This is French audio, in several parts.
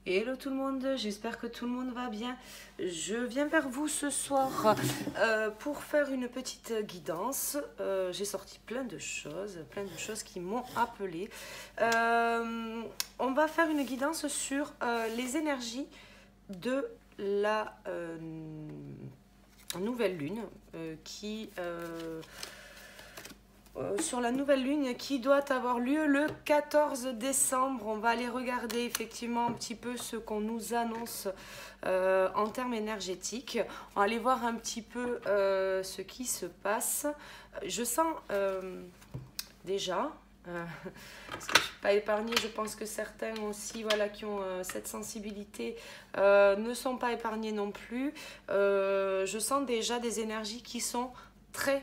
Hello tout le monde, j'espère que tout le monde va bien. Je viens vers vous ce soir pour faire une petite guidance. J'ai sorti plein de choses qui m'ont appelé. On va faire une guidance sur les énergies de la nouvelle lune sur la nouvelle lune qui doit avoir lieu le 14 décembre. On va aller regarder effectivement un petit peu ce qu'on nous annonce en termes énergétiques. On va aller voir un petit peu ce qui se passe. Je sens déjà... parce que je ne suis pas épargnée, je pense que certains aussi voilà, qui ont cette sensibilité ne sont pas épargnés non plus. Je sens déjà des énergies qui sont très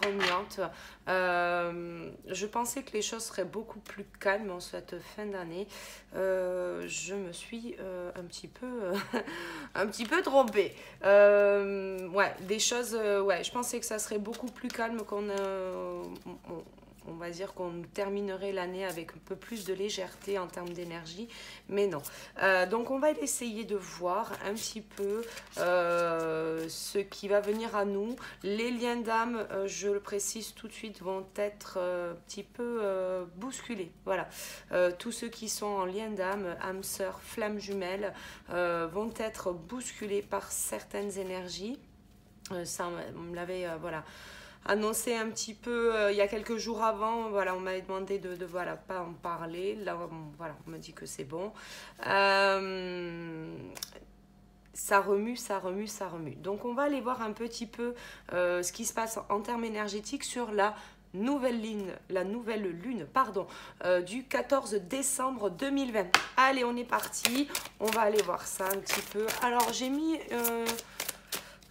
remuantes. Je pensais que les choses seraient beaucoup plus calmes en cette fin d'année. Je me suis un petit peu trompée. Ouais, des choses, ouais, je pensais que ça serait beaucoup plus calme on va dire qu'on terminerait l'année avec un peu plus de légèreté en termes d'énergie, mais non. Donc on va essayer de voir un petit peu ce qui va venir à nous. Les liens d'âme, je le précise tout de suite, vont être un petit peu bousculés. Voilà. Tous ceux qui sont en lien d'âme, âme sœur, flamme jumelle, vont être bousculés par certaines énergies. Ça, on me l'avait, voilà, annoncé un petit peu il y a quelques jours avant. Voilà, on m'avait demandé de voilà, pas en parler. Là, voilà, on me dit que c'est bon. Ça remue. Donc, on va aller voir un petit peu ce qui se passe en termes énergétiques sur la nouvelle lune, du 14 décembre 2020. Allez, on est parti. On va aller voir ça un petit peu. Alors, j'ai mis...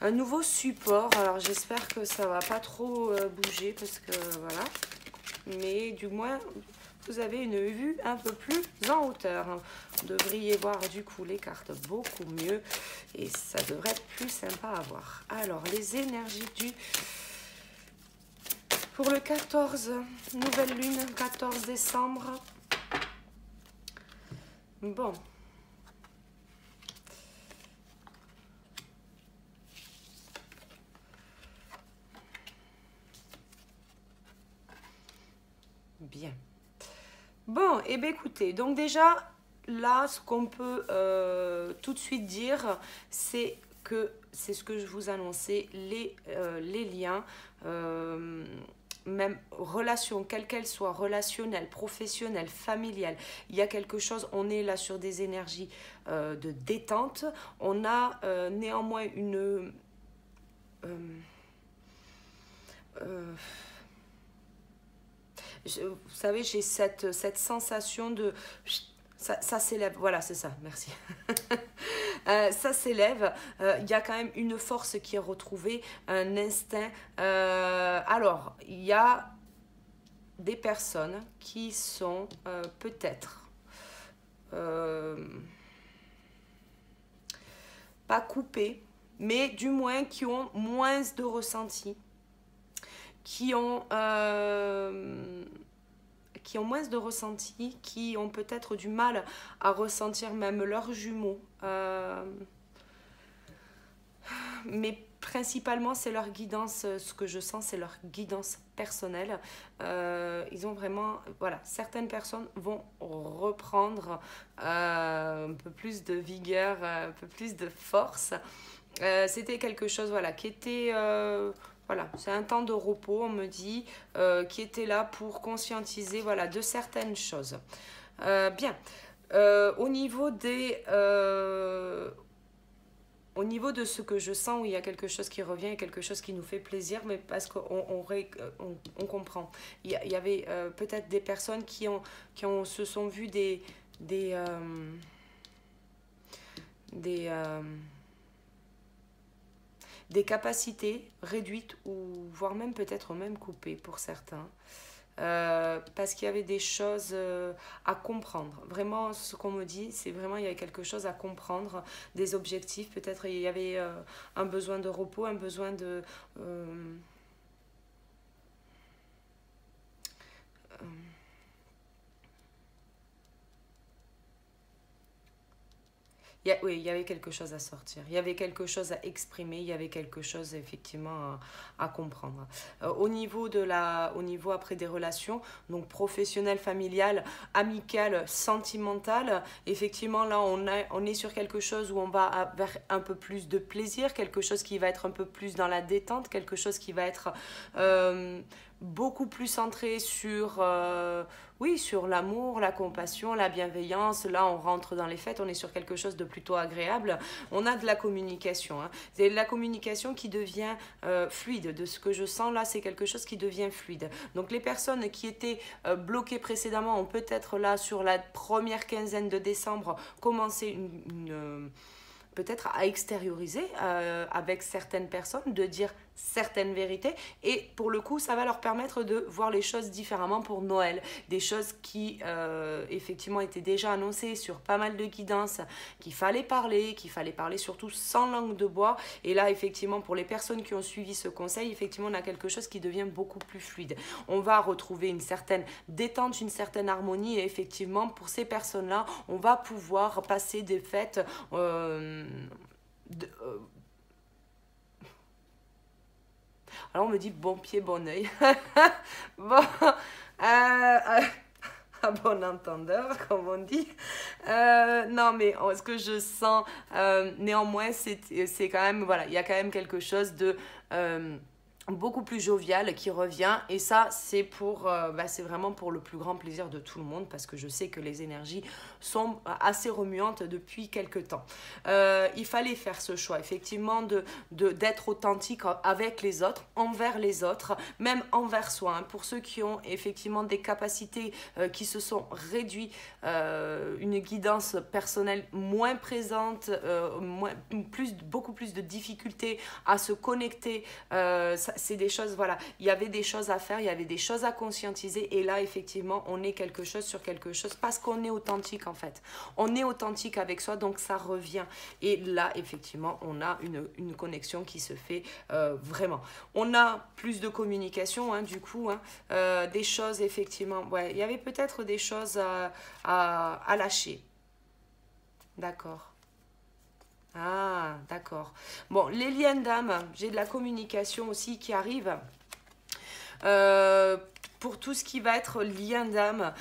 un nouveau support, alors j'espère que ça va pas trop bouger parce que voilà, mais du moins vous avez une vue un peu plus en hauteur. Vous devriez voir du coup les cartes beaucoup mieux et ça devrait être plus sympa à voir. Alors les énergies pour le 14, nouvelle lune, 14 décembre. Bon. Bien. Bon, et bien écoutez, donc déjà, là, ce qu'on peut tout de suite dire, c'est que, c'est ce que je vous annonçais, les liens, même relations, quelles qu'elles soient, relationnelles, professionnelles, familiales, il y a quelque chose, on est là sur des énergies de détente, on a néanmoins une... vous savez, j'ai cette sensation de... Ça s'élève, voilà, c'est ça, merci. Ça s'élève, il y a quand même une force qui est retrouvée, un instinct. Alors, il y a des personnes qui sont peut-être pas coupées, mais du moins qui ont moins de ressenti, qui ont moins de ressenti, qui ont peut-être du mal à ressentir même leurs jumeaux. Mais principalement, c'est leur guidance, ce que je sens, c'est leur guidance personnelle. Ils ont vraiment, voilà, certaines personnes vont reprendre un peu plus de vigueur, un peu plus de force. C'était quelque chose, voilà, qui était... voilà, c'est un temps de repos, on me dit, qui était là pour conscientiser, voilà, de certaines choses. Bien. Au niveau de ce que je sens, où il y a quelque chose qui revient et quelque chose qui nous fait plaisir, mais parce qu'on comprend. Il y avait peut-être des personnes qui se sont vues des capacités réduites ou voire même peut-être même coupées pour certains. Parce qu'il y avait des choses à comprendre. Vraiment, ce qu'on me dit, c'est vraiment il y avait quelque chose à comprendre, des objectifs. Peut-être il y avait un besoin de repos, un besoin de... Oui, il y avait quelque chose à sortir, il y avait quelque chose à exprimer, il y avait quelque chose effectivement à comprendre. Au niveau après des relations, donc professionnelles, familiales, amicales, sentimentales, effectivement là on est sur quelque chose où on va vers un peu plus de plaisir, quelque chose qui va être un peu plus dans la détente, quelque chose qui va être beaucoup plus centré sur, oui, sur l'amour, la compassion, la bienveillance. Là, on rentre dans les fêtes, on est sur quelque chose de plutôt agréable. On a de la communication. Hein. C'est de la communication qui devient fluide. De ce que je sens là, c'est quelque chose qui devient fluide. Donc, les personnes qui étaient bloquées précédemment ont peut-être là, sur la première quinzaine de décembre, commencé peut-être à extérioriser avec certaines personnes, de dire certaines vérités, et pour le coup ça va leur permettre de voir les choses différemment pour Noël, des choses qui effectivement étaient déjà annoncées sur pas mal de guidances, qu'il fallait parler surtout sans langue de bois, et là effectivement pour les personnes qui ont suivi ce conseil, effectivement on a quelque chose qui devient beaucoup plus fluide, on va retrouver une certaine détente, une certaine harmonie, et effectivement pour ces personnes là on va pouvoir passer des fêtes alors on me dit bon pied, bon oeil. Bon, à bon entendeur, comme on dit. Non, mais ce que je sens, néanmoins, c'est quand même, voilà, il y a quand même quelque chose de beaucoup plus jovial qui revient, et ça c'est c'est vraiment pour le plus grand plaisir de tout le monde, parce que je sais que les énergies sont assez remuantes depuis quelque temps. Il fallait faire ce choix effectivement d'être authentique avec les autres, envers les autres, même envers soi, hein. Pour ceux qui ont effectivement des capacités qui se sont réduites, une guidance personnelle moins présente, beaucoup plus de difficultés à se connecter, c'est des choses, voilà, il y avait des choses à faire, il y avait des choses à conscientiser, et là effectivement on est quelque chose sur quelque chose parce qu'on est authentique en fait, on est authentique avec soi, donc ça revient, et là effectivement on a une connexion qui se fait vraiment, on a plus de communication, hein, du coup, hein, des choses effectivement, ouais, il y avait peut-être des choses à lâcher, d'accord. Ah, d'accord. Bon, les liens d'âme, j'ai de la communication aussi qui arrive. Pour tout ce qui va être lien d'âme,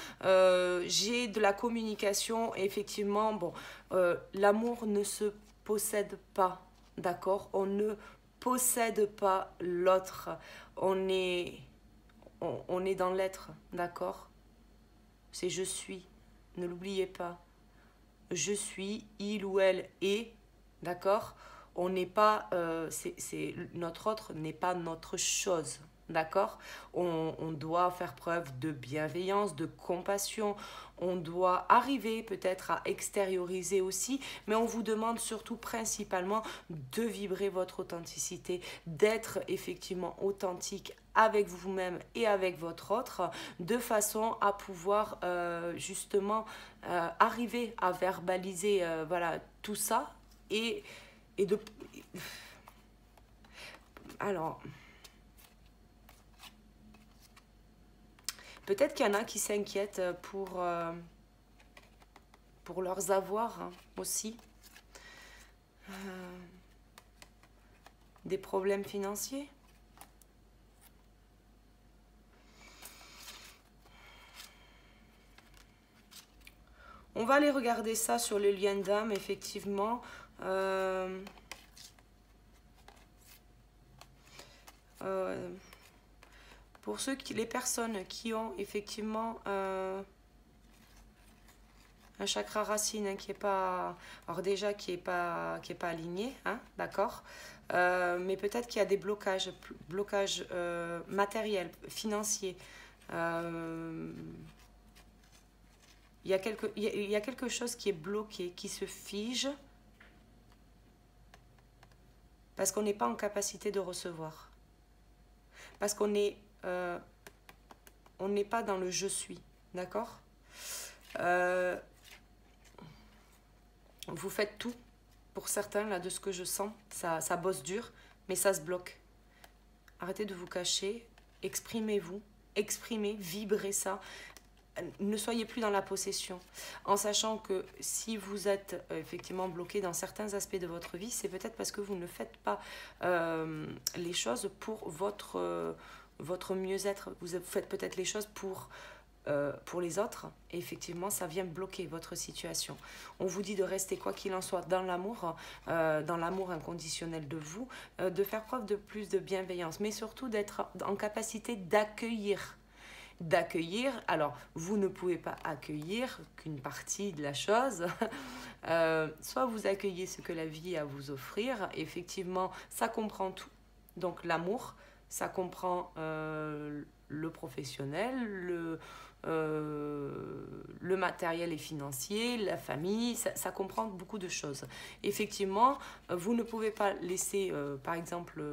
j'ai de la communication. Effectivement, bon, l'amour ne se possède pas, d'accord? On ne possède pas l'autre. On est dans l'être, d'accord? C'est je suis. Ne l'oubliez pas. Je suis, il ou elle est. D'accord? On n'est pas, notre autre n'est pas notre chose. D'accord? On doit faire preuve de bienveillance, de compassion. On doit arriver peut-être à extérioriser aussi, mais on vous demande surtout principalement de vibrer votre authenticité, d'être effectivement authentique avec vous-même et avec votre autre, de façon à pouvoir justement arriver à verbaliser voilà, tout ça, et de... Alors, peut-être qu'il y en a qui s'inquiètent pour leurs avoirs, hein, aussi. Des problèmes financiers. On va aller regarder ça sur le lien d'âme, effectivement. Pour les personnes qui ont effectivement un chakra racine, hein, qui est pas, alors déjà qui est pas aligné, hein, d'accord, mais peut-être qu'il y a des blocages matériels, financiers. Il y a quelque chose qui est bloqué, qui se fige, parce qu'on n'est pas en capacité de recevoir. Parce qu'on n'est pas dans le je suis, d'accord? Vous faites tout, pour certains, là, de ce que je sens, ça bosse dur, mais ça se bloque. Arrêtez de vous cacher, exprimez-vous, exprimez, vibrez ça. ne soyez plus dans la possession, en sachant que si vous êtes effectivement bloqué dans certains aspects de votre vie, c'est peut-être parce que vous ne faites pas les choses pour votre mieux-être. Vous faites peut-être les choses pour les autres, et effectivement ça vient bloquer votre situation. On vous dit de rester quoi qu'il en soit dans l'amour inconditionnel de vous, de faire preuve de plus de bienveillance, mais surtout d'être en capacité d'accueillir. Alors vous ne pouvez pas accueillir qu'une partie de la chose, soit vous accueillez ce que la vie a à vous offrir, effectivement ça comprend tout, donc l'amour, ça comprend le professionnel, le matériel et financier, la famille, ça comprend beaucoup de choses. Effectivement, vous ne pouvez pas laisser, par exemple,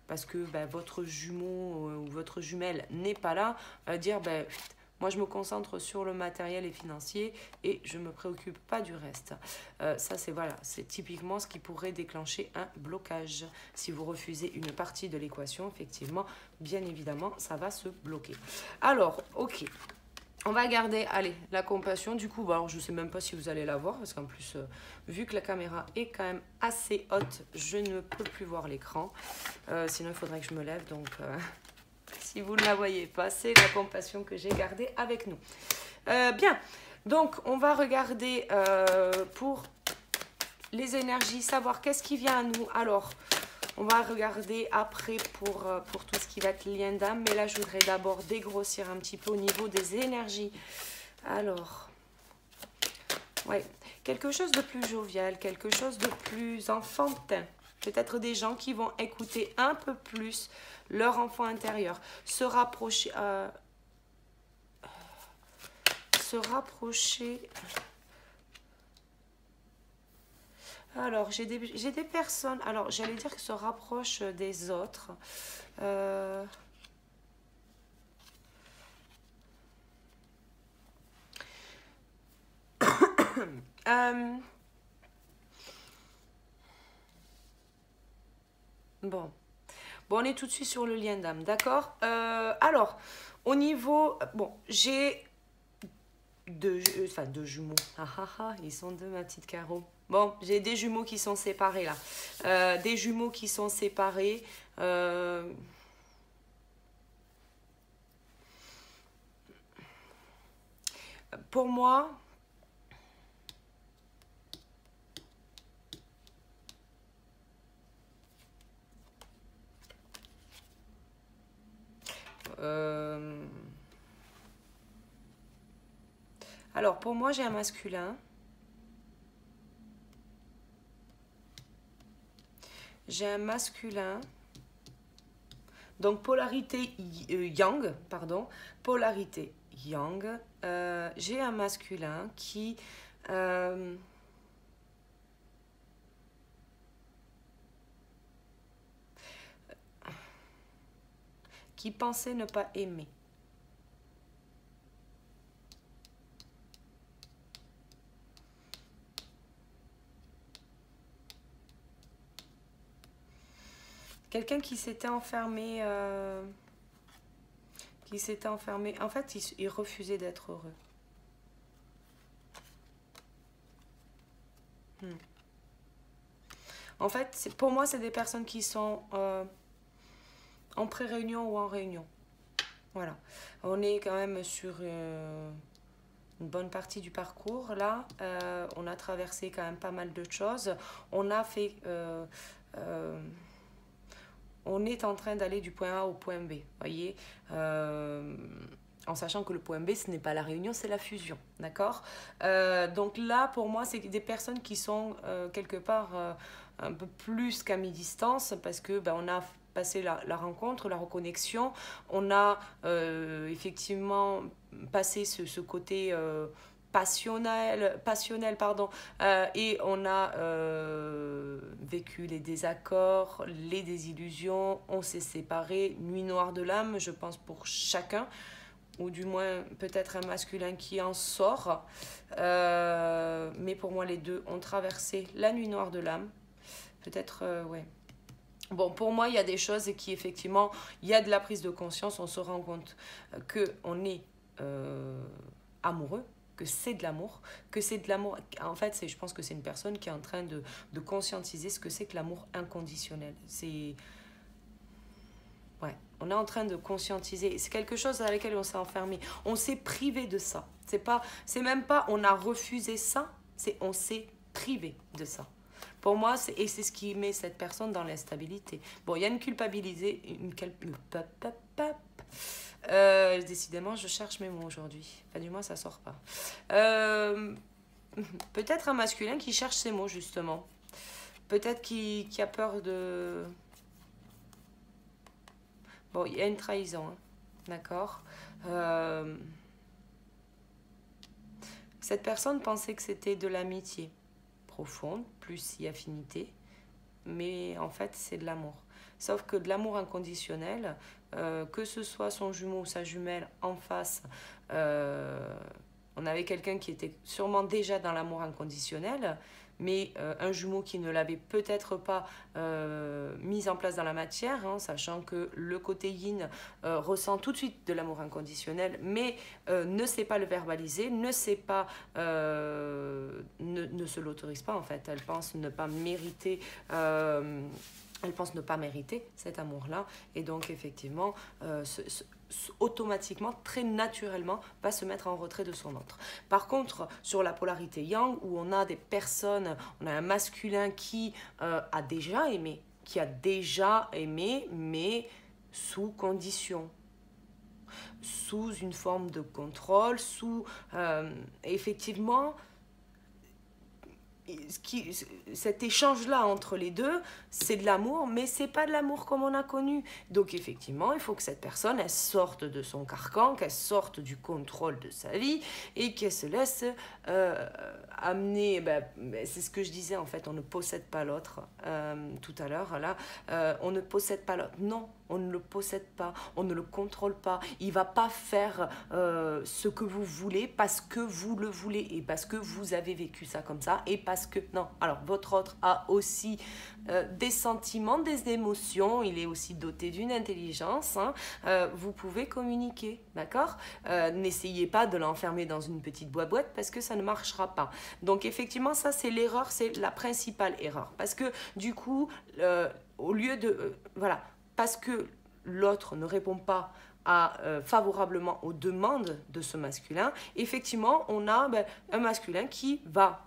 parce que votre jumeau ou votre jumelle n'est pas là, dire moi je me concentre sur le matériel et financier et je ne me préoccupe pas du reste. Ça c'est typiquement ce qui pourrait déclencher un blocage. Si vous refusez une partie de l'équation, effectivement, bien évidemment, ça va se bloquer. Alors, ok. On va garder, allez, la compassion. Du coup, alors, je ne sais même pas si vous allez la voir, parce qu'en plus, vu que la caméra est quand même assez haute, je ne peux plus voir l'écran. Sinon, il faudrait que je me lève. Donc, si vous ne la voyez pas, c'est la compassion que j'ai gardée avec nous. Bien, donc, on va regarder pour les énergies, savoir qu'est-ce qui vient à nous. Alors, on va regarder après pour tout ce qui va être lien d'âme. Mais là, je voudrais d'abord dégrossir un petit peu au niveau des énergies. Alors, ouais, quelque chose de plus jovial, quelque chose de plus enfantin. Peut-être des gens qui vont écouter un peu plus leur enfant intérieur. Se rapprocher... Alors, j'ai des personnes, alors j'allais dire que se rapprochent des autres. Bon, on est tout de suite sur le lien d'âme, d'accord. Alors, au niveau, bon, j'ai deux jumeaux. Ils sont deux, ma petite Caro. Bon, j'ai des jumeaux qui sont séparés là. Des jumeaux qui sont séparés. Pour moi, alors pour moi, j'ai un masculin. J'ai un masculin. Donc polarité yang, pardon. Polarité yang. J'ai un masculin qui... qui pensait ne pas aimer. Quelqu'un qui s'était enfermé, en fait, il refusait d'être heureux. En fait, pour moi, c'est des personnes qui sont en pré-réunion ou en réunion. Voilà. On est quand même sur une bonne partie du parcours. Là, on a traversé quand même pas mal de choses. On a fait... on est en train d'aller du point A au point B, voyez, en sachant que le point B, ce n'est pas la réunion, c'est la fusion, d'accord. Donc là, pour moi, c'est des personnes qui sont quelque part un peu plus qu'à mi-distance, parce que on a passé la rencontre, la reconnexion, on a effectivement passé ce côté... passionnel, pardon, et on a vécu les désaccords, les désillusions, on s'est séparés, nuit noire de l'âme, je pense pour chacun, ou du moins peut-être un masculin qui en sort, mais pour moi les deux ont traversé la nuit noire de l'âme, peut-être, ouais. Bon, pour moi, il y a des choses qui, effectivement, il y a de la prise de conscience, on se rend compte qu'on est... amoureux, que c'est de l'amour, que c'est de l'amour. En fait, je pense que c'est une personne qui est en train de conscientiser ce que c'est que l'amour inconditionnel. Ouais, on est en train de conscientiser. C'est quelque chose à laquelle on s'est enfermé. On s'est privé de ça. C'est même pas on a refusé ça, c'est on s'est privé de ça. Pour moi, et c'est ce qui met cette personne dans l'instabilité. Bon, il y a une culpabilité, décidément, je cherche mes mots aujourd'hui. Enfin, du moins, ça sort pas. Peut-être un masculin qui cherche ses mots, justement. Peut-être qui a peur de... Bon, il y a une trahison, hein. D'accord. Cette personne pensait que c'était de l'amitié profonde, plus si affinité, mais en fait, c'est de l'amour. Sauf que de l'amour inconditionnel, que ce soit son jumeau ou sa jumelle en face, on avait quelqu'un qui était sûrement déjà dans l'amour inconditionnel, mais un jumeau qui ne l'avait peut-être pas mis en place dans la matière, hein, sachant que le côté yin ressent tout de suite de l'amour inconditionnel, mais ne sait pas le verbaliser, ne sait pas, ne se l'autorise pas en fait. Elle pense ne pas mériter. Elle pense ne pas mériter cet amour-là, et donc effectivement, automatiquement, très naturellement, va se mettre en retrait de son autre. Par contre, sur la polarité yang, où on a des personnes, on a un masculin qui a déjà aimé, mais sous condition, sous une forme de contrôle, effectivement, cet échange-là entre les deux, c'est de l'amour, mais c'est pas de l'amour comme on a connu. Donc effectivement, il faut que cette personne, elle sorte de son carcan, qu'elle sorte du contrôle de sa vie et qu'elle se laisse amener. C'est ce que je disais en fait, on ne possède pas l'autre tout à l'heure. Là, on ne possède pas l'autre. Non, on ne le possède pas, on ne le contrôle pas. Il va pas faire ce que vous voulez parce que vous le voulez et parce que vous avez vécu ça comme ça et parce que non. Alors votre autre a aussi des sentiments, des émotions. Il est aussi doté d'une intelligence. Hein. Vous pouvez communiquer, d'accord. N'essayez pas de l'enfermer dans une petite boîte parce que ça ne marchera pas. Donc effectivement, ça c'est l'erreur, c'est la principale erreur parce que du coup, au lieu de voilà. Parce que l'autre ne répond pas favorablement aux demandes de ce masculin, effectivement, on a un masculin qui va,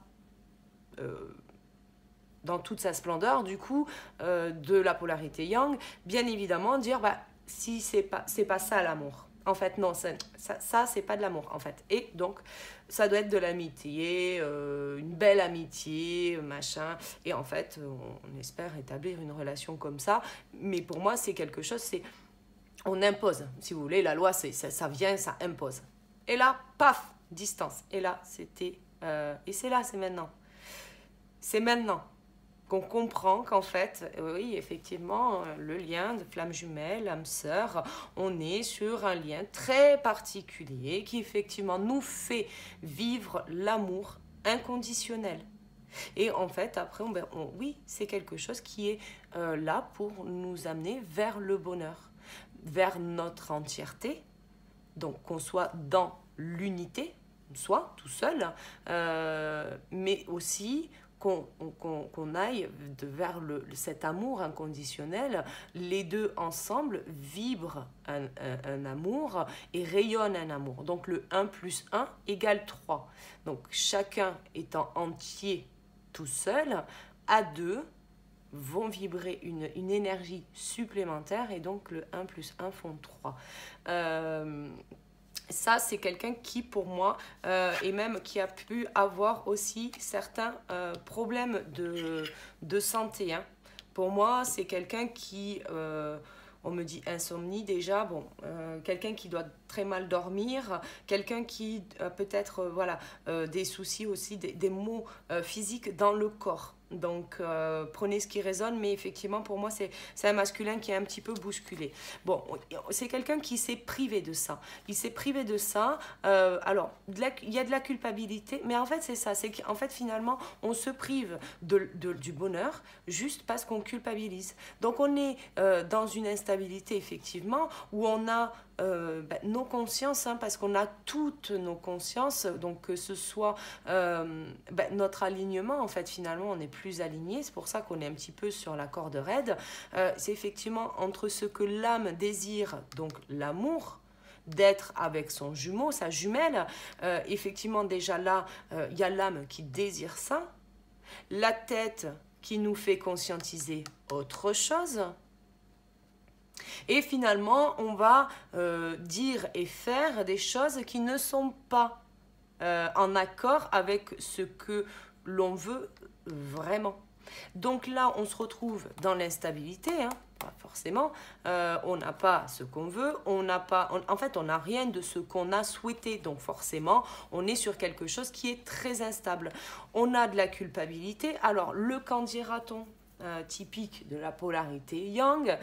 dans toute sa splendeur, du coup, de la polarité yang, bien évidemment, dire si c'est pas ça l'amour. En fait, non, ça c'est pas de l'amour, en fait. Et donc, ça doit être de l'amitié, une belle amitié, machin. Et en fait, on espère établir une relation comme ça. Mais pour moi, c'est quelque chose, on impose. Si vous voulez, la loi, ça vient, ça impose. Et là, paf, distance. Et là, et c'est là, c'est maintenant. C'est maintenant qu'on comprend qu'en fait, oui, effectivement, le lien de flamme jumelle, âme sœur, on est sur un lien très particulier qui effectivement nous fait vivre l'amour inconditionnel. Et en fait, après, oui, c'est quelque chose qui est là pour nous amener vers le bonheur, vers notre entièreté, donc qu'on soit dans l'unité, soit tout seul, mais aussi qu'on aille vers cet amour inconditionnel. Les deux ensemble vibrent un amour et rayonnent un amour. Donc le 1 plus 1 égale 3. Donc chacun étant entier tout seul, à deux vont vibrer une énergie supplémentaire et donc le 1 plus 1 font 3. Ça, c'est quelqu'un qui, pour moi, et même qui a pu avoir aussi certains problèmes de santé. Hein. Pour moi, c'est quelqu'un qui, on me dit insomnie déjà, quelqu'un qui doit très mal dormir, quelqu'un qui a peut-être des soucis aussi, des maux physiques dans le corps. Donc, prenez ce qui résonne, mais effectivement, pour moi, c'est un masculin qui est un petit peu bousculé. Bon, c'est quelqu'un qui s'est privé de ça. Il s'est privé de ça. Alors, il y a de la culpabilité, mais en fait, c'est ça. C'est qu'en fait, finalement, on se prive du bonheur juste parce qu'on culpabilise. Donc, on est dans une instabilité, effectivement, où on a nos consciences, hein, parce qu'on a toutes nos consciences, donc que ce soit notre alignement, en fait, finalement, on est plus aligné, c'est pour ça qu'on est un petit peu sur la corde raide. C'est effectivement entre ce que l'âme désire, donc l'amour, d'être avec son jumeau, sa jumelle. Effectivement, déjà là, il y a l'âme qui désire ça, la tête qui nous fait conscientiser autre chose. Et finalement, on va dire et faire des choses qui ne sont pas en accord avec ce que l'on veut vraiment. Donc là, on se retrouve dans l'instabilité, hein, pas forcément. On n'a pas ce qu'on veut, en fait, on n'a rien de ce qu'on a souhaité. Donc forcément, on est sur quelque chose qui est très instable. On a de la culpabilité. Alors, le qu'en dira-t-on typique de la polarité yang,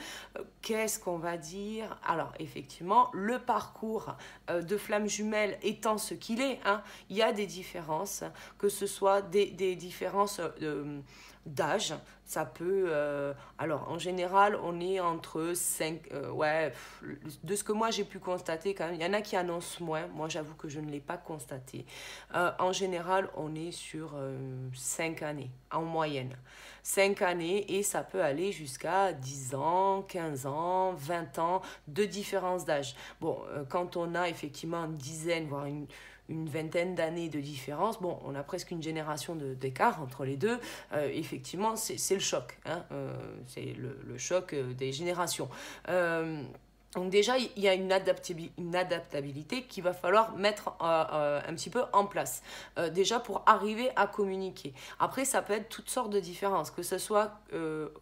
qu'est-ce qu'on va dire? Alors effectivement, le parcours de flamme jumelle étant ce qu'il est, hein, il y a des différences, que ce soit des différences d'âge. Ça peut, alors en général, on est entre 5, de ce que moi j'ai pu constater quand même, il y en a qui annoncent moins, moi j'avoue que je ne l'ai pas constaté. En général, on est sur 5 années en moyenne. 5 années et ça peut aller jusqu'à 10 ans, 15 ans, 20 ans de différence d'âge. Bon, quand on a effectivement une dizaine, voire une vingtaine d'années de différence, bon, on a presque une génération d'écart entre les deux. Effectivement, c'est le choc, hein, c'est le choc des générations. Donc déjà, il y a une adaptabilité qu'il va falloir mettre un petit peu en place. Déjà pour arriver à communiquer. Après, ça peut être toutes sortes de différences, que ce soit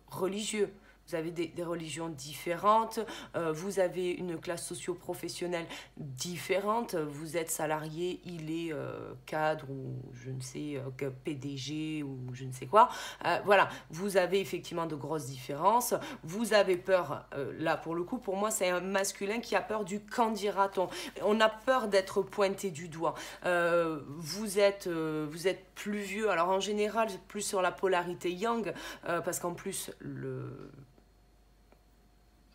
religieux. Vous avez des religions différentes, vous avez une classe socio-professionnelle différente, vous êtes salarié, il est cadre ou je ne sais, PDG ou je ne sais quoi. Voilà, vous avez effectivement de grosses différences. Vous avez peur, là pour le coup, pour moi c'est un masculin qui a peur du qu'en dira-t-on. On a peur d'être pointé du doigt. Vous êtes plus vieux, alors en général plus sur la polarité yang, parce qu'en plus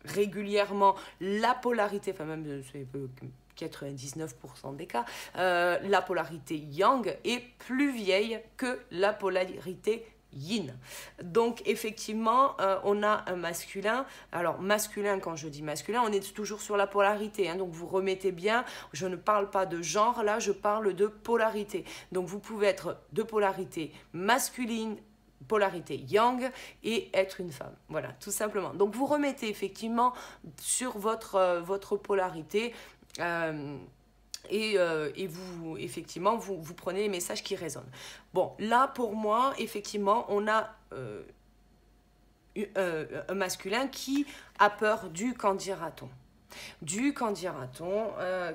régulièrement la polarité, enfin même c'est 99% des cas, la polarité yang est plus vieille que la polarité yin. Donc effectivement, on a un masculin. Alors masculin, quand je dis masculin, on est toujours sur la polarité, hein, donc vous remettez bien, je ne parle pas de genre, là je parle de polarité. Donc vous pouvez être de polarité masculine, polarité yang et être une femme. Voilà, tout simplement. Donc vous remettez effectivement sur votre polarité et vous, effectivement, vous prenez les messages qui résonnent. Bon, là, pour moi, effectivement, on a un masculin qui a peur du qu'en dira-t-on. Du qu'en dira-t-on,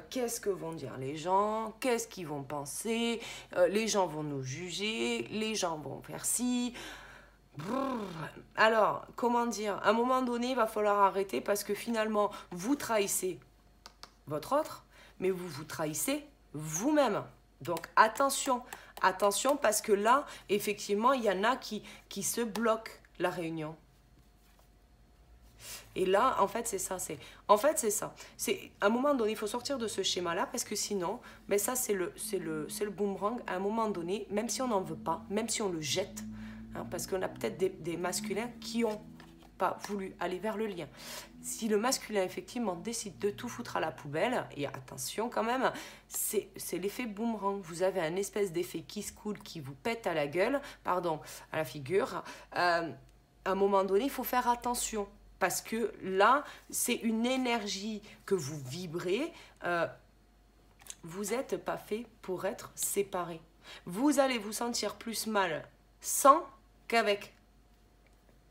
qu'est-ce que vont dire les gens, qu'est-ce qu'ils vont penser, les gens vont nous juger, les gens vont faire ci. Alors, comment dire, à un moment donné, il va falloir arrêter parce que finalement, vous trahissez votre autre, mais vous vous trahissez vous-même. Donc, attention, attention parce que là, effectivement, il y en a qui se bloquent la réunion. Et là, en fait, c'est ça. C'est à un moment donné, il faut sortir de ce schéma-là parce que sinon, ben ça, c'est le boomerang. À un moment donné, même si on n'en veut pas, même si on le jette, hein, parce qu'on a peut-être des masculins qui n'ont pas voulu aller vers le lien. Si le masculin, effectivement, décide de tout foutre à la poubelle, et attention quand même, c'est l'effet boomerang. Vous avez un espèce d'effet qui se coule, qui vous pète à la gueule, pardon, à la figure. À un moment donné, il faut faire attention. Parce que là, c'est une énergie que vous vibrez. Vous n'êtes pas fait pour être séparés. Vous allez vous sentir plus mal sans qu'avec.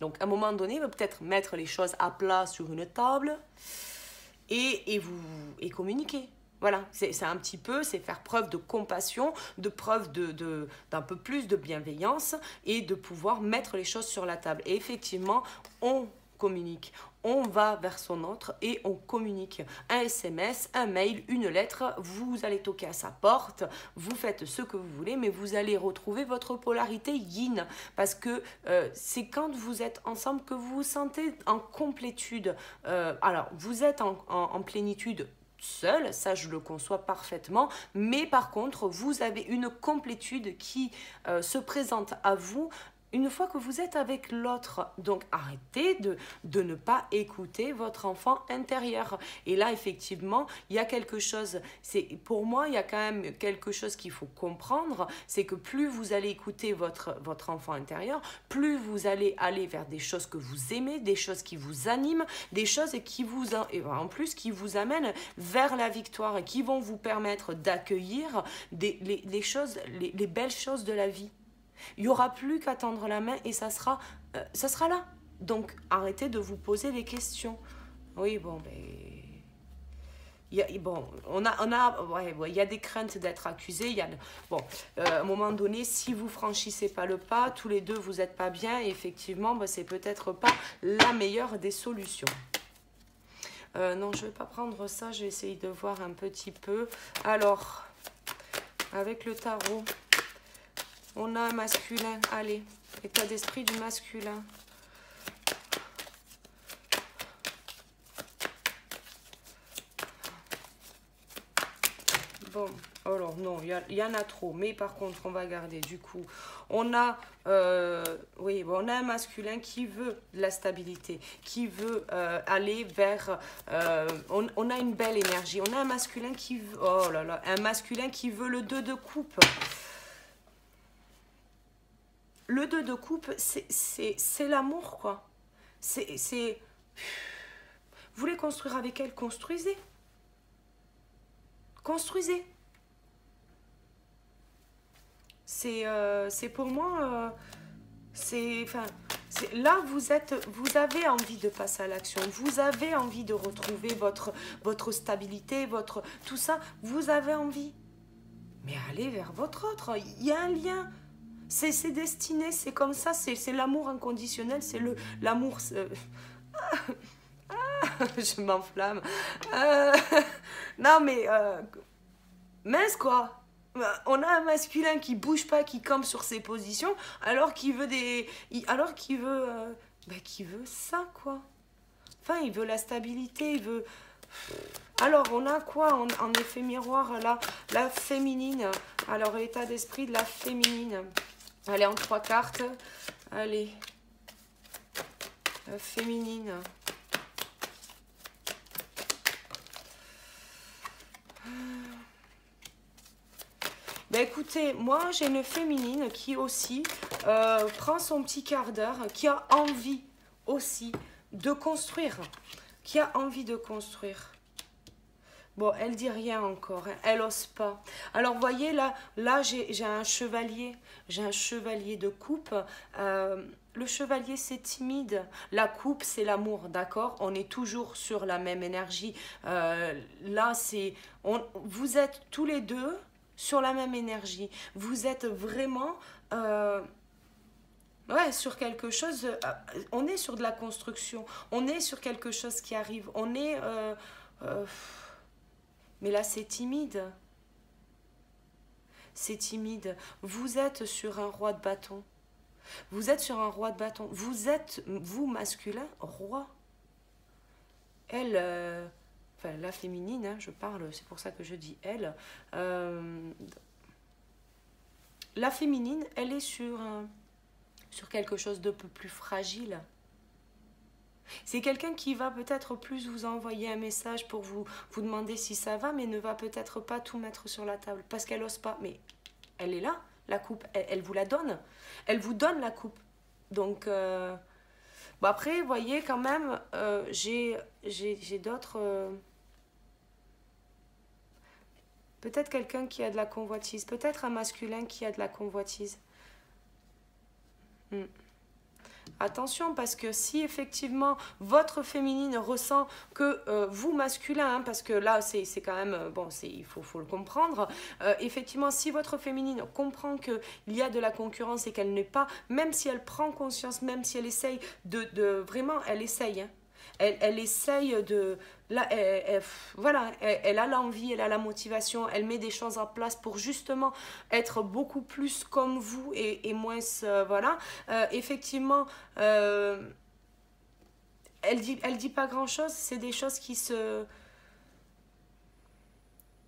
Donc, à un moment donné, il va peut-être mettre les choses à plat sur une table et communiquer. Voilà, c'est un petit peu, c'est faire preuve de compassion, de preuve d'un peu plus de bienveillance et de pouvoir mettre les choses sur la table. Et effectivement, on communique. On va vers son autre et on communique. Un SMS, un mail, une lettre, vous allez toquer à sa porte, vous faites ce que vous voulez, mais vous allez retrouver votre polarité yin. Parce que c'est quand vous êtes ensemble que vous vous sentez en complétude. Alors, vous êtes en plénitude seul, ça je le conçois parfaitement, mais par contre, vous avez une complétude qui se présente à vous une fois que vous êtes avec l'autre. Donc arrêtez de ne pas écouter votre enfant intérieur. Et là, effectivement, il y a quelque chose, pour moi, il y a quand même quelque chose qu'il faut comprendre, c'est que plus vous allez écouter votre enfant intérieur, plus vous allez aller vers des choses que vous aimez, des choses qui vous animent, des choses qui et en plus qui vous amènent vers la victoire et qui vont vous permettre d'accueillir les choses, les belles choses de la vie. Il n'y aura plus qu'à tendre la main et ça sera là. Donc, arrêtez de vous poser des questions. Oui, bon, ben... Il y a des craintes d'être accusé. À un moment donné, si vous franchissez pas le pas, tous les deux, vous n'êtes pas bien. Et effectivement, ben, c'est peut-être pas la meilleure des solutions. Non, je ne vais pas prendre ça. Je vais essayer de voir un petit peu. Alors, avec le tarot... On a un masculin, allez, état d'esprit du masculin. Bon, alors non, il y en a trop, mais par contre, on va garder du coup. On a, on a un masculin qui veut de la stabilité, qui veut aller vers... on a une belle énergie. On a un masculin qui veut... Oh là là, un masculin qui veut le 2 de coupe. Le 2 de coupe, c'est l'amour, quoi. Vous voulez construire avec elle, construisez. Construisez. C'est pour moi... là, vous avez envie de passer à l'action. Vous avez envie de retrouver votre stabilité, tout ça. Vous avez envie. Mais allez vers votre autre. Il y a un lien. C'est destiné, c'est comme ça, c'est l'amour inconditionnel, c'est l'amour... je m'enflamme. Non mais, mince quoi. On a un masculin qui bouge pas, qui campe sur ses positions, alors qu'il veut qu'il veut ça quoi. Enfin, il veut la stabilité, il veut... Alors, on a quoi en effet miroir, là, la féminine. Alors, l'état d'esprit de la féminine. Allez, en 3 cartes. Allez. Féminine. Ben écoutez, moi j'ai une féminine qui aussi prend son petit quart d'heure, qui a envie aussi de construire. Qui a envie de construire. Bon, elle dit rien encore, hein. Elle n'ose pas. Alors, vous voyez, là j'ai un chevalier. J'ai un chevalier de coupe. Le chevalier, c'est timide. La coupe, c'est l'amour, d'accord? On est toujours sur la même énergie. Là, vous êtes tous les deux sur la même énergie. Vous êtes vraiment... ouais, sur quelque chose... on est sur de la construction. On est sur quelque chose qui arrive. On est... mais là, c'est timide. C'est timide. Vous êtes sur un roi de bâton. Vous êtes sur un roi de bâton. Vous êtes, vous, masculin, roi. Elle, enfin, la féminine, hein, je parle, c'est pour ça que je dis elle. La féminine, elle est sur quelque chose de peu plus fragile. C'est quelqu'un qui va peut-être plus vous envoyer un message pour vous demander si ça va, mais ne va peut-être pas tout mettre sur la table parce qu'elle n'ose pas. Mais elle est là, la coupe, elle vous la donne. Elle vous donne la coupe. Donc, bon après, vous voyez quand même, j'ai d'autres... peut-être quelqu'un qui a de la convoitise, peut-être un masculin qui a de la convoitise. Attention, parce que si effectivement votre féminine ressent que vous masculin, hein, parce que là c'est quand même, bon, il faut le comprendre, effectivement si votre féminine comprend qu'il y a de la concurrence et qu'elle n'est pas, même si elle prend conscience, même si elle essaye vraiment, elle essaye, hein, elle essaye de... Là, voilà, elle a l'envie, elle a la motivation, elle met des choses en place pour justement être beaucoup plus comme vous et moins... voilà, effectivement, elle dit pas grand-chose, c'est des choses qui se...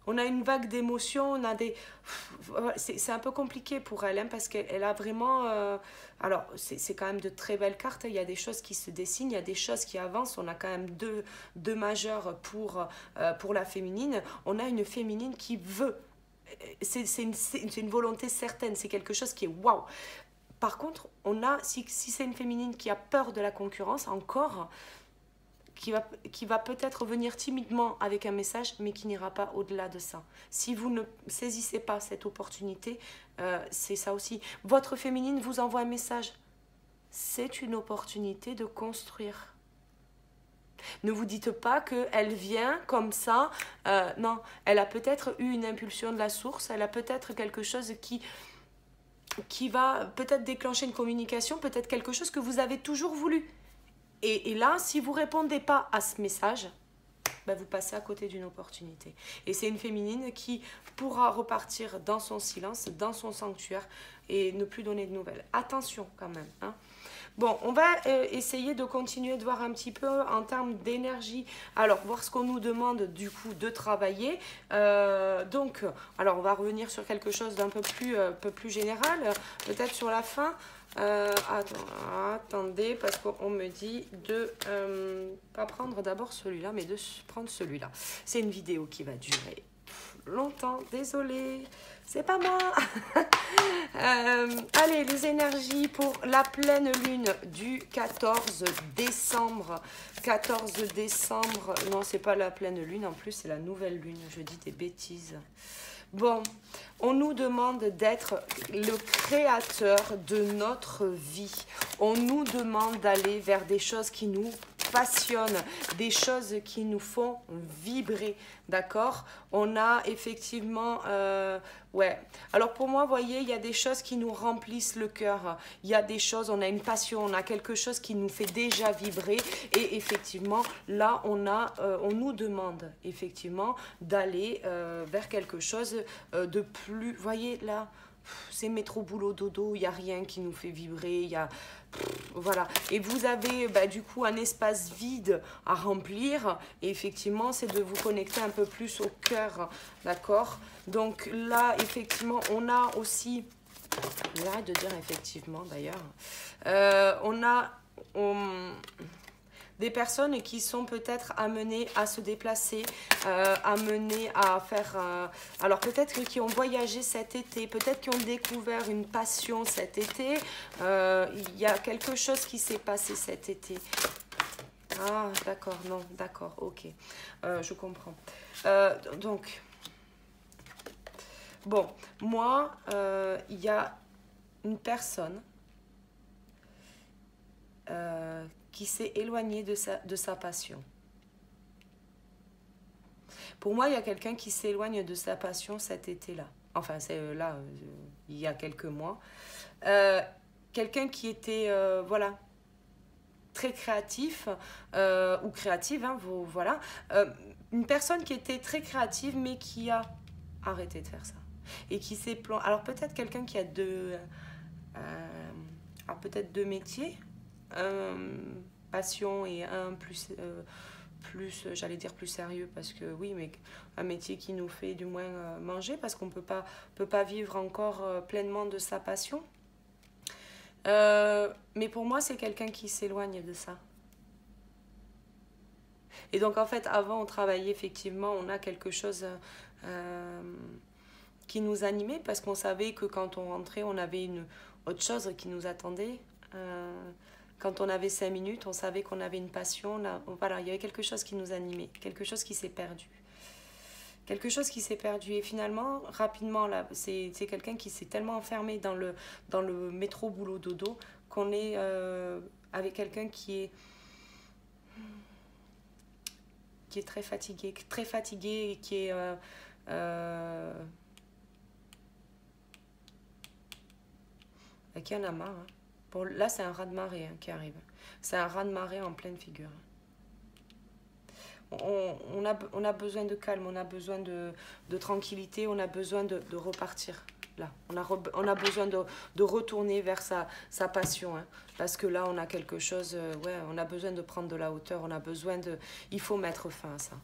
On a une vague d'émotions, on a des... C'est un peu compliqué pour elle, hein, parce qu'elle a vraiment... Alors, c'est quand même de très belles cartes, il y a des choses qui se dessinent, il y a des choses qui avancent, on a quand même deux majeurs pour la féminine. On a une féminine qui veut... C'est une volonté certaine, c'est quelque chose qui est waouh. Par contre, on a, si c'est une féminine qui a peur de la concurrence, encore... qui va peut-être venir timidement avec un message, mais qui n'ira pas au-delà de ça. Si vous ne saisissez pas cette opportunité, c'est ça aussi. Votre féminine vous envoie un message. C'est une opportunité de construire. Ne vous dites pas qu'elle vient comme ça. Non, elle a peut-être eu une impulsion de la source, elle a peut-être quelque chose qui va peut-être déclencher une communication, peut-être quelque chose que vous avez toujours voulu. Et là, si vous ne répondez pas à ce message, ben vous passez à côté d'une opportunité. Et c'est une féminine qui pourra repartir dans son silence, dans son sanctuaire et ne plus donner de nouvelles. Attention quand même. Hein. Bon, on va essayer de continuer de voir un petit peu en termes d'énergie. Alors, voir ce qu'on nous demande du coup de travailler. Donc, alors on va revenir sur quelque chose d'un peu plus général, peut-être sur la fin. Attendez, parce qu'on me dit de pas prendre d'abord celui-là, mais de prendre celui-là. C'est une vidéo qui va durer longtemps, désolée, c'est pas moi. Allez, les énergies pour la pleine lune du 14 décembre. 14 décembre, non, c'est pas la pleine lune, en plus c'est la nouvelle lune, je dis des bêtises. Bon, on nous demande d'être le créateur de notre vie. On nous demande d'aller vers des choses qui nous passionnent, des choses qui nous font vibrer, d'accord? On a effectivement... ouais. Alors pour moi, vous voyez, il y a des choses qui nous remplissent le cœur. Il y a des choses, on a une passion, on a quelque chose qui nous fait déjà vibrer. Et effectivement, là, on nous demande effectivement d'aller vers quelque chose de plus... Vous voyez, là, c'est métro, boulot, dodo, il n'y a rien qui nous fait vibrer, il y a... Voilà, et vous avez du coup un espace vide à remplir et effectivement c'est de vous connecter un peu plus au cœur, d'accord? Donc là effectivement on a aussi, j'arrête de dire effectivement d'ailleurs, des personnes qui sont peut-être amenées à se déplacer, amenées à faire... alors peut-être qui ont voyagé cet été, peut-être qui ont découvert une passion cet été. Il y a quelque chose qui s'est passé cet été. Ah, d'accord, non, d'accord, ok. Je comprends. Donc, bon, moi, il y a une personne... qui s'est éloigné de sa passion. Pour moi, il y a quelqu'un qui s'éloigne de sa passion cet été-là. Enfin, c'est là, il y a quelques mois. Quelqu'un qui était, voilà, très créatif, ou créative, hein, voilà. Une personne qui était très créative, mais qui a arrêté de faire ça. Et qui s'est plongé... Alors, peut-être quelqu'un qui a peut-être deux métiers, passion et un plus j'allais dire plus sérieux, parce que oui, mais un métier qui nous fait du moins manger, parce qu'on peut pas vivre encore pleinement de sa passion. Mais pour moi, c'est quelqu'un qui s'éloigne de ça. Et donc, en fait, avant, on travaillait effectivement, on a quelque chose qui nous animait, parce qu'on savait que quand on rentrait, on avait une autre chose qui nous attendait. Quand on avait 5 minutes, on savait qu'on avait une passion. Voilà, il y avait quelque chose qui nous animait, quelque chose qui s'est perdu. Quelque chose qui s'est perdu. Et finalement, rapidement, là, c'est quelqu'un qui s'est tellement enfermé dans le métro, boulot, dodo, qu'on est avec quelqu'un qui est très fatigué et qui est... qui en a marre, hein. Bon, là, c'est un raz-de-marée qui arrive. C'est un raz-de-marée en pleine figure. On a besoin de calme, on a besoin de tranquillité, on a besoin de repartir. Là, on a besoin de retourner vers sa passion. Hein, parce que là, on a quelque chose... ouais, on a besoin de prendre de la hauteur, on a besoin de... Il faut mettre fin à ça.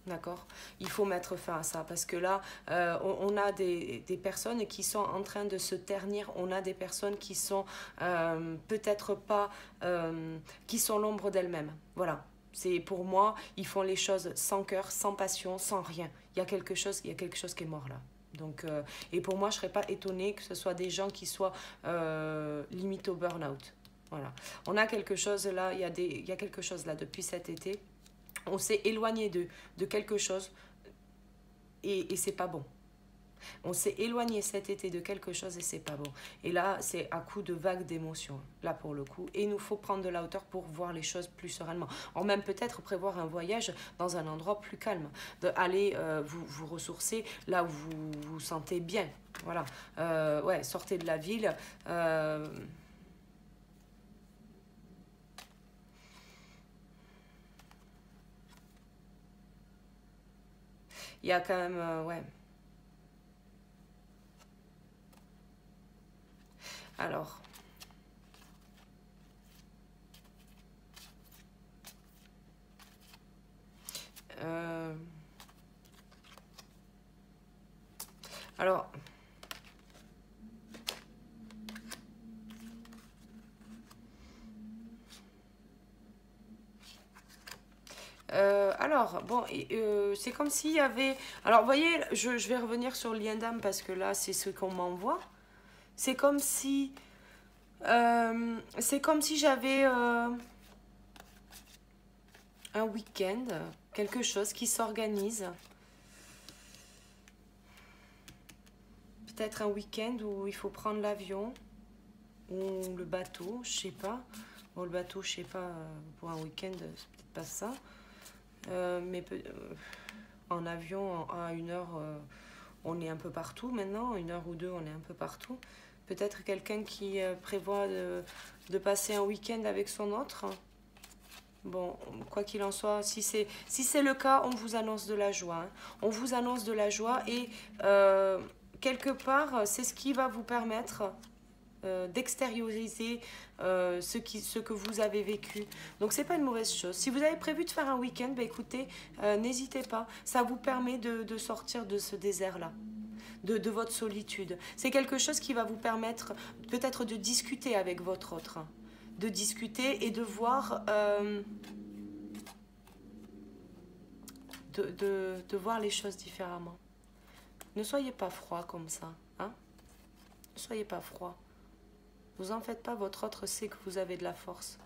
D'accord? Il faut mettre fin à ça parce que là, on a des personnes qui sont en train de se ternir. On a des personnes qui sont peut-être pas, qui sont l'ombre d'elles-mêmes. Voilà. C'est pour moi, ils font les choses sans cœur, sans passion, sans rien. Il y a quelque chose qui est mort là. Donc, et pour moi, je ne serais pas étonnée que ce soit des gens qui soient limite au burn-out. Voilà. On a quelque chose là, il y a quelque chose là depuis cet été. On s'est éloigné de quelque chose et c'est pas bon. On s'est éloigné cet été de quelque chose et c'est pas bon. Et là, c'est à coup de vagues d'émotions, là pour le coup. Et il nous faut prendre de la hauteur pour voir les choses plus sereinement. Or même peut-être prévoir un voyage dans un endroit plus calme. Aller vous ressourcer là où vous vous sentez bien. Voilà. Ouais, sortez de la ville. Il y a quand même... ouais. Alors... alors... alors, bon, c'est comme s'il y avait... Alors, vous voyez, je vais revenir sur le lien d'âme parce que là, c'est ce qu'on m'envoie. C'est comme si... j'avais un week-end, quelque chose qui s'organise. Peut-être un week-end où il faut prendre l'avion ou le bateau, je sais pas. Bon, le bateau, je sais pas, pour un week-end, c'est peut-être pas ça. Mais en avion, à 1 heure, on est un peu partout maintenant. 1 heure ou 2, on est un peu partout. Peut-être quelqu'un qui prévoit de passer un week-end avec son autre. Bon, quoi qu'il en soit, si c'est le cas, on vous annonce de la joie. Hein. On vous annonce de la joie et quelque part, c'est ce qui va vous permettre d'extérioriser ce que vous avez vécu. Donc, c'est pas une mauvaise chose. Si vous avez prévu de faire un week-end, bah, écoutez, n'hésitez pas. Ça vous permet de sortir de ce désert-là. De votre solitude. C'est quelque chose qui va vous permettre peut-être de discuter avec votre autre. De discuter et de voir... de voir les choses différemment. Ne soyez pas froid comme ça. Hein? Ne soyez pas froid. Vous en faites pas, votre autre sait que vous avez de la force.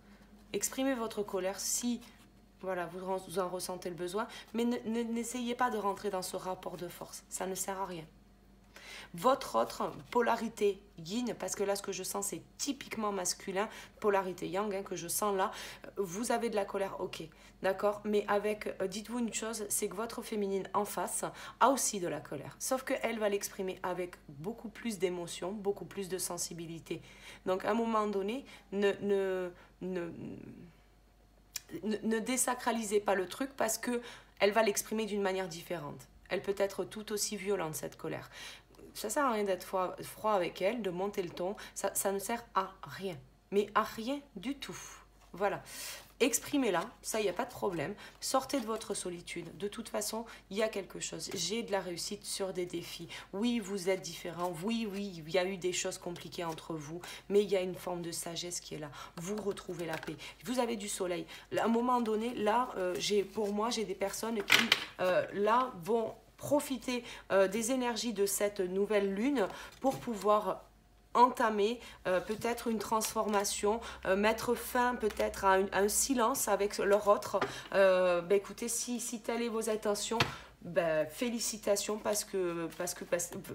Exprimez votre colère si voilà, vous en ressentez le besoin, mais n'essayez pas de rentrer dans ce rapport de force. Ça ne sert à rien. Votre autre polarité yin, parce que là ce que je sens c'est typiquement masculin, polarité yang hein, que je sens là, vous avez de la colère, ok, d'accord, mais avec, dites-vous une chose, c'est que votre féminine en face a aussi de la colère, sauf qu'elle va l'exprimer avec beaucoup plus d'émotion, beaucoup plus de sensibilité. Donc à un moment donné, ne désacralisez pas le truc parce que elle va l'exprimer d'une manière différente. Elle peut être tout aussi violente cette colère. Ça sert à rien d'être froid avec elle, de monter le ton. Ça ne sert à rien. Mais à rien du tout. Voilà. Exprimez-la, ça, il n'y a pas de problème. Sortez de votre solitude. De toute façon, il y a quelque chose. J'ai de la réussite sur des défis. Oui, vous êtes différents. Oui, il y a eu des choses compliquées entre vous. Mais il y a une forme de sagesse qui est là. Vous retrouvez la paix. Vous avez du soleil. À un moment donné, là, pour moi, j'ai des personnes qui, là, vont profiter des énergies de cette nouvelle lune pour pouvoir entamer peut-être une transformation, mettre fin peut-être à un silence avec leur autre. Écoutez, si telle est vos intentions, félicitations parce que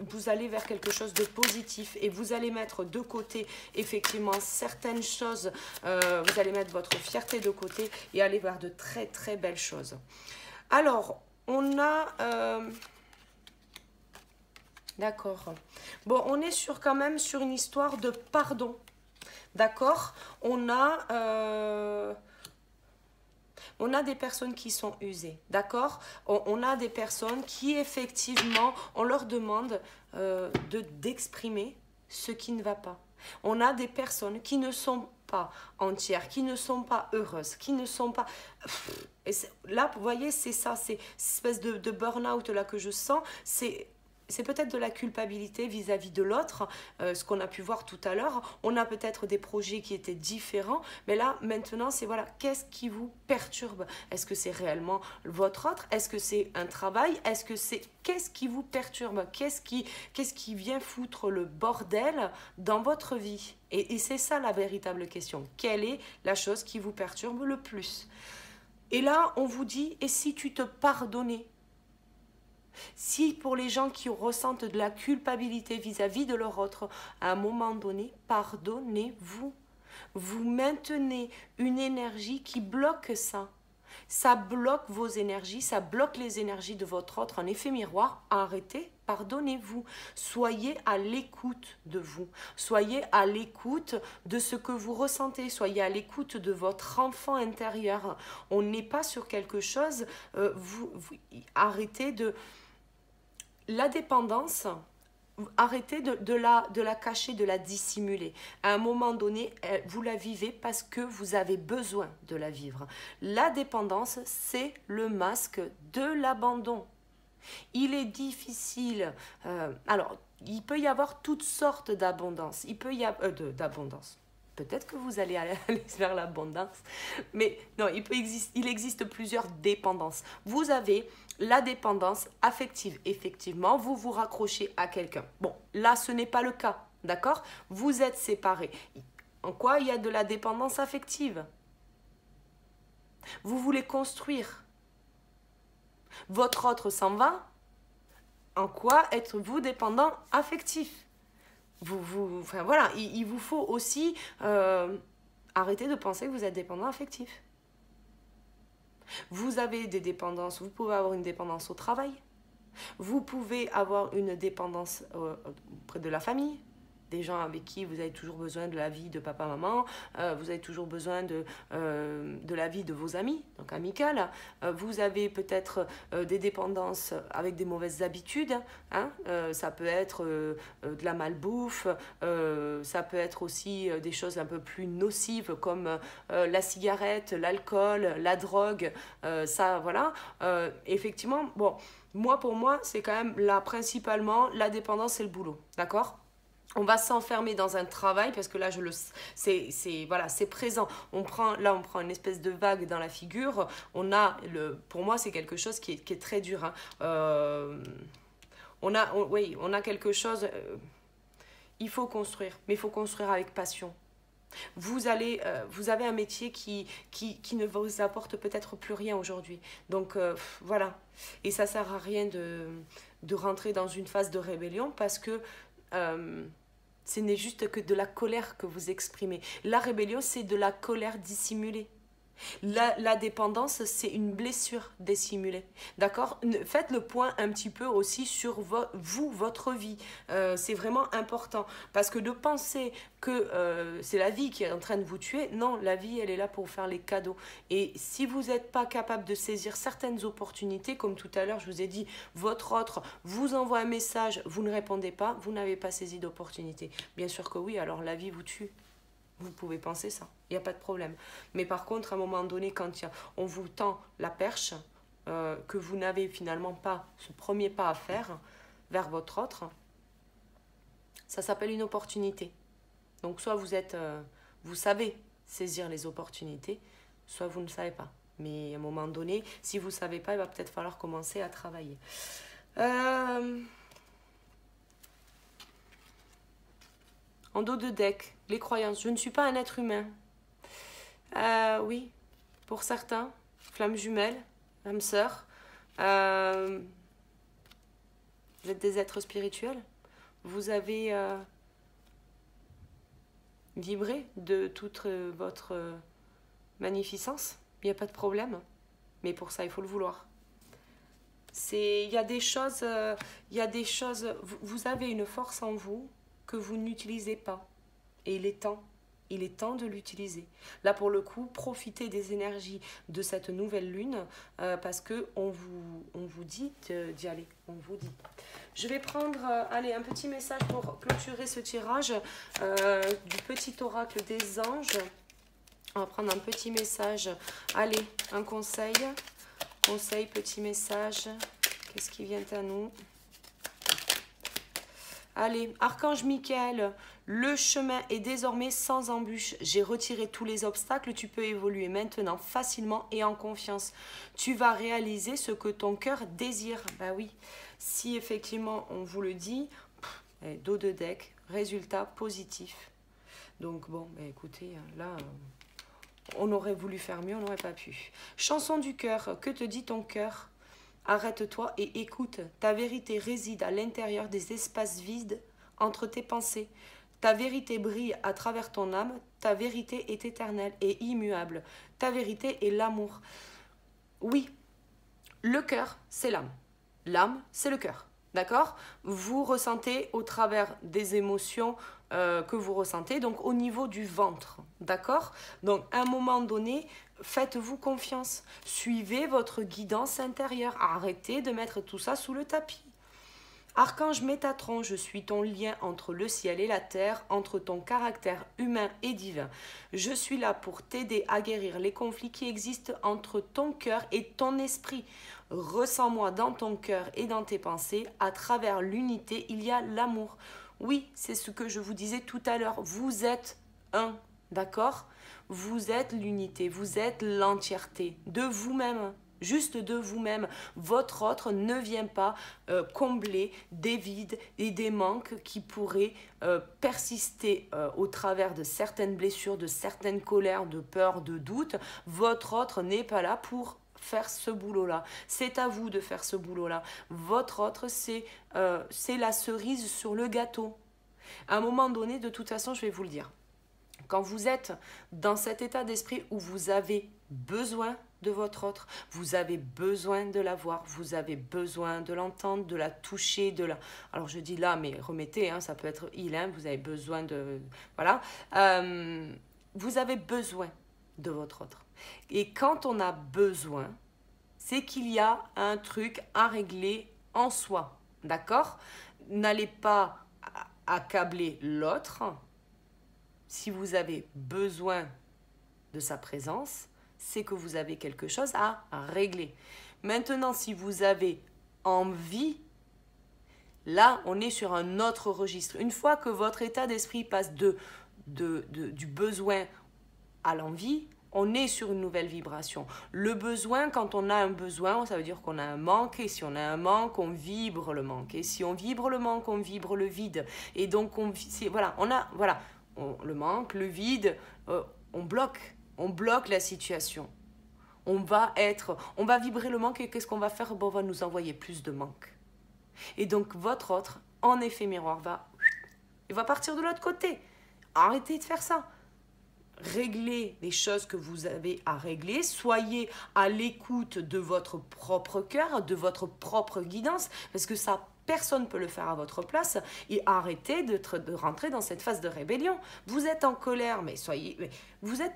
vous allez vers quelque chose de positif et vous allez mettre de côté effectivement certaines choses, vous allez mettre votre fierté de côté et aller vers de très très belles choses. Alors, on a... D'accord. Bon, on est quand même sur une histoire de pardon. D'accord. On a des personnes qui sont usées. D'accord. On a des personnes qui, effectivement, on leur demande d'exprimer ce qui ne va pas. On a des personnes qui ne sont pas entières, qui ne sont pas heureuses, qui ne sont pas... Et là, vous voyez, c'est ça, c'est cette espèce de burn-out là que je sens, c'est peut-être de la culpabilité vis-à-vis de l'autre, ce qu'on a pu voir tout à l'heure. On a peut-être des projets qui étaient différents, mais là, maintenant, c'est voilà, qu'est-ce qui vous perturbe? Est-ce que c'est réellement votre autre? Est-ce que c'est un travail? Est-ce que c'est... Qu'est-ce qui vous perturbe? Qu'est-ce qui vient foutre le bordel dans votre vie? Et c'est ça la véritable question. Quelle est la chose qui vous perturbe le plus? Et là, on vous dit, et si tu te pardonnais? Si pour les gens qui ressentent de la culpabilité vis-à-vis de leur autre, à un moment donné, pardonnez-vous. Vous maintenez une énergie qui bloque ça. Ça bloque vos énergies, ça bloque les énergies de votre autre en effet miroir. Arrêtez, pardonnez-vous. Soyez à l'écoute de vous. Soyez à l'écoute de ce que vous ressentez. Soyez à l'écoute de votre enfant intérieur. On n'est pas sur quelque chose. Arrêtez de... La dépendance, arrêtez de la cacher, de la dissimuler. À un moment donné, vous la vivez parce que vous avez besoin de la vivre. La dépendance, c'est le masque de l'abandon. Il est difficile. Alors, il peut y avoir toutes sortes d'abondance. Il peut y avoir d'abondance. Peut-être que vous allez aller vers l'abondance, mais non, il existe plusieurs dépendances. Vous avez la dépendance affective. Effectivement, vous vous raccrochez à quelqu'un. Bon, là, ce n'est pas le cas, d'accord? Vous êtes séparés. En quoi il y a de la dépendance affective? Vous voulez construire. Votre autre s'en va. En quoi êtes-vous dépendant affectif? Enfin voilà, il vous faut aussi arrêter de penser que vous êtes dépendant affectif. Vous avez des dépendances, vous pouvez avoir une dépendance au travail, vous pouvez avoir une dépendance auprès de la famille, des gens avec qui vous avez toujours besoin de l'avis de papa, maman, vous avez toujours besoin de l'avis de vos amis, donc amicales. Vous avez peut-être des dépendances avec des mauvaises habitudes, hein, ça peut être de la malbouffe, ça peut être aussi des choses un peu plus nocives comme la cigarette, l'alcool, la drogue, ça voilà. Effectivement, bon, pour moi, c'est quand même là, principalement, la dépendance, c'est le boulot, d'accord ? On va s'enfermer dans un travail parce que là voilà, c'est présent. On prend une espèce de vague dans la figure. Pour moi c'est quelque chose qui est très dur. Hein. On a quelque chose. Il faut construire, mais il faut construire avec passion. Vous avez un métier qui ne vous apporte peut-être plus rien aujourd'hui. Donc voilà. Et ça sert à rien de rentrer dans une phase de rébellion parce que ce n'est juste que de la colère que vous exprimez. La rébellion, c'est de la colère dissimulée. La dépendance, c'est une blessure dissimulée. D'accord? Faites le point un petit peu aussi sur votre vie. C'est vraiment important. Parce que de penser que c'est la vie qui est en train de vous tuer, non, la vie, elle est là pour vous faire les cadeaux. Et si vous n'êtes pas capable de saisir certaines opportunités, comme tout à l'heure, je vous ai dit, votre autre vous envoie un message, vous ne répondez pas, vous n'avez pas saisi d'opportunité. Bien sûr que oui, alors la vie vous tue. Vous pouvez penser ça, il n'y a pas de problème. Mais par contre, à un moment donné, quand on vous tend la perche, que vous n'avez finalement pas ce premier pas à faire vers votre autre, ça s'appelle une opportunité. Donc soit vous savez saisir les opportunités, soit vous ne savez pas. Mais à un moment donné, si vous ne savez pas, il va peut-être falloir commencer à travailler. En dos de deck, les croyances. Je ne suis pas un être humain. Oui, pour certains, flamme jumelle, âme sœur. Vous êtes des êtres spirituels. Vous avez vibré de toute votre magnificence. Il n'y a pas de problème. Mais pour ça, il faut le vouloir. Il y a des choses, vous avez une force en vous que vous n'utilisez pas. Et il est temps de l'utiliser. Là, pour le coup, profitez des énergies de cette nouvelle lune parce qu'on vous dit d'y aller. On vous dit. Je vais prendre un petit message pour clôturer ce tirage du petit oracle des anges. On va prendre un petit message. Allez, un conseil. Conseil, petit message. Qu'est-ce qui vient à nous? Allez, Archange Michael, le chemin est désormais sans embûche. J'ai retiré tous les obstacles. Tu peux évoluer maintenant facilement et en confiance. Tu vas réaliser ce que ton cœur désire. Bah oui, si effectivement on vous le dit, dos de deck, résultat positif. Donc bon, bah écoutez, là, on aurait voulu faire mieux, on n'aurait pas pu. Chanson du cœur, que te dit ton cœur? Arrête-toi et écoute. Ta vérité réside à l'intérieur des espaces vides entre tes pensées. Ta vérité brille à travers ton âme. Ta vérité est éternelle et immuable. Ta vérité est l'amour. Oui, le cœur, c'est l'âme. L'âme, c'est le cœur. D'accord? Vous ressentez au travers des émotions que vous ressentez, donc au niveau du ventre. D'accord? Donc, à un moment donné, faites-vous confiance. Suivez votre guidance intérieure. Arrêtez de mettre tout ça sous le tapis. Archange Métatron, je suis ton lien entre le ciel et la terre, entre ton caractère humain et divin. Je suis là pour t'aider à guérir les conflits qui existent entre ton cœur et ton esprit. Ressens-moi dans ton cœur et dans tes pensées. À travers l'unité, il y a l'amour. Oui, c'est ce que je vous disais tout à l'heure. Vous êtes un, d'accord? Vous êtes l'unité, vous êtes l'entièreté de vous-même. Juste de vous-même. Votre autre ne vient pas combler des vides et des manques qui pourraient persister au travers de certaines blessures, de certaines colères, de peurs, de doutes. Votre autre n'est pas là pour faire ce boulot-là. C'est à vous de faire ce boulot-là. Votre autre, c'est la cerise sur le gâteau. À un moment donné, de toute façon, je vais vous le dire. Quand vous êtes dans cet état d'esprit où vous avez besoin de votre autre, vous avez besoin de la voir, vous avez besoin de l'entendre, de la toucher, de la... Alors je dis là, mais remettez, hein, ça peut être il, hein, vous avez besoin de... Voilà. Vous avez besoin de votre autre. Et quand on a besoin, c'est qu'il y a un truc à régler en soi. D'accord? N'allez pas accabler l'autre. Si vous avez besoin de sa présence, c'est que vous avez quelque chose à régler. Maintenant, si vous avez envie, là, on est sur un autre registre. Une fois que votre état d'esprit passe du besoin à l'envie, on est sur une nouvelle vibration. Le besoin, quand on a un besoin, ça veut dire qu'on a un manque. Et si on a un manque, on vibre le manque. Et si on vibre le manque, on vibre le vide. Et donc, voilà, le manque, le vide, on bloque la situation. On va vibrer le manque et qu'est-ce qu'on va faire? Bon, on va nous envoyer plus de manque. Et donc, votre autre, en effet miroir, il va partir de l'autre côté. Arrêtez de faire ça. Réglez les choses que vous avez à régler. Soyez à l'écoute de votre propre cœur, de votre propre guidance, parce que ça, personne ne peut le faire à votre place. Et arrêtez de rentrer dans cette phase de rébellion. Vous êtes en colère, mais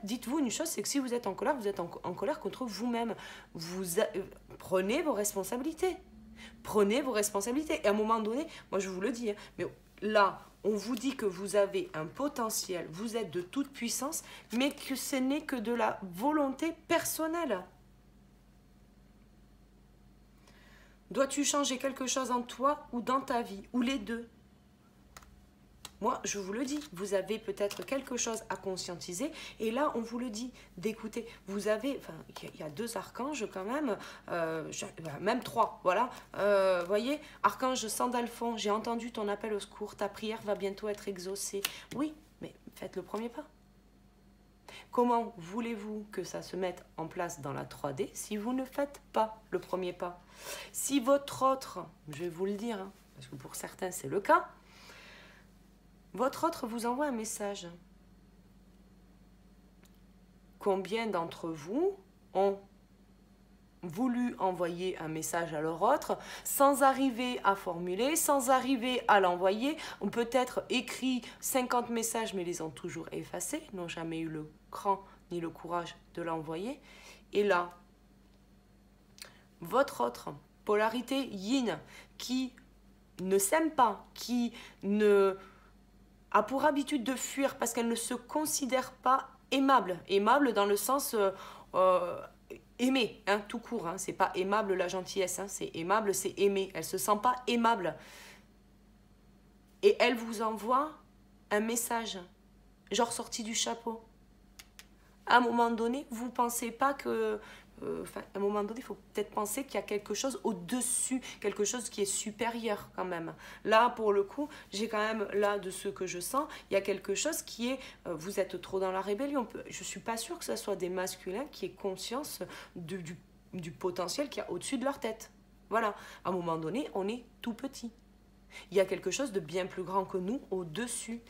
dites-vous une chose, c'est que si vous êtes en colère, vous êtes en colère contre vous-même. Prenez vos responsabilités. Prenez vos responsabilités. Et à un moment donné, moi je vous le dis, hein, mais là, on vous dit que vous avez un potentiel, vous êtes de toute puissance, mais que ce n'est que de la volonté personnelle. Dois-tu changer quelque chose en toi ou dans ta vie, ou les deux? Moi, je vous le dis, vous avez peut-être quelque chose à conscientiser. Et là, on vous le dit, d'écouter. Vous avez, il y a 2 archanges quand même, même 3, voilà. Voyez, archange Sandalphon, j'ai entendu ton appel au secours, ta prière va bientôt être exaucée. Oui, mais faites le premier pas. Comment voulez-vous que ça se mette en place dans la 3D si vous ne faites pas le premier pas? Si votre autre, je vais vous le dire, hein, parce que pour certains c'est le cas, votre autre vous envoie un message. Combien d'entre vous ont voulu envoyer un message à leur autre sans arriver à formuler, sans arriver à l'envoyer, ont peut-être écrit 50 messages mais les ont toujours effacés, n'ont jamais eu le cran ni le courage de l'envoyer. Et là, votre autre, polarité yin, qui ne s'aime pas, qui a pour habitude de fuir parce qu'elle ne se considère pas aimable. Aimable dans le sens aimer, hein, tout court. Hein. C'est pas aimable la gentillesse, hein. C'est aimable, c'est aimer. Elle se sent pas aimable. Et elle vous envoie un message, genre sorti du chapeau. À un moment donné, vous ne pensez pas que... à un moment donné, il faut peut-être penser qu'il y a quelque chose au-dessus, quelque chose qui est supérieur quand même. Là, pour le coup, j'ai quand même, là, de ce que je sens, il y a quelque chose qui est... vous êtes trop dans la rébellion. Je ne suis pas sûre que ce soit des masculins qui aient conscience du potentiel qu'il y a au-dessus de leur tête. Voilà. À un moment donné, on est tout petit. Il y a quelque chose de bien plus grand que nous au-dessus.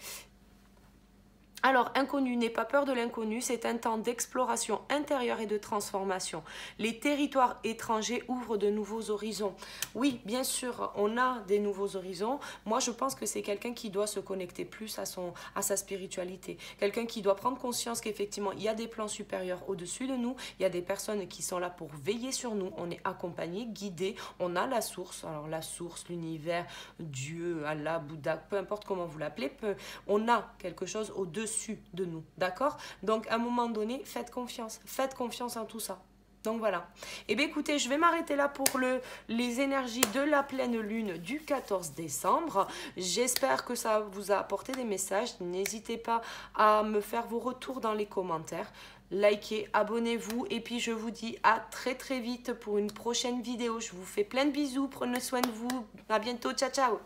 Alors, inconnu, n'aie pas peur de l'inconnu, c'est un temps d'exploration intérieure et de transformation. Les territoires étrangers ouvrent de nouveaux horizons. Oui, bien sûr, on a des nouveaux horizons. Moi, je pense que c'est quelqu'un qui doit se connecter plus à sa spiritualité. Quelqu'un qui doit prendre conscience qu'effectivement, il y a des plans supérieurs au-dessus de nous. Il y a des personnes qui sont là pour veiller sur nous. On est accompagné, guidé. On a la source. Alors, la source, l'univers, Dieu, Allah, Bouddha, peu importe comment vous l'appelez, on a quelque chose au-dessus de nous, d'accord? Donc à un moment donné, faites confiance en tout ça. Donc voilà. Et bien écoutez, je vais m'arrêter là pour les énergies de la pleine lune du 14 décembre. J'espère que ça vous a apporté des messages. N'hésitez pas à me faire vos retours dans les commentaires. Likez, abonnez-vous et puis je vous dis à très très vite pour une prochaine vidéo. Je vous fais plein de bisous, prenez soin de vous. À bientôt, ciao ciao.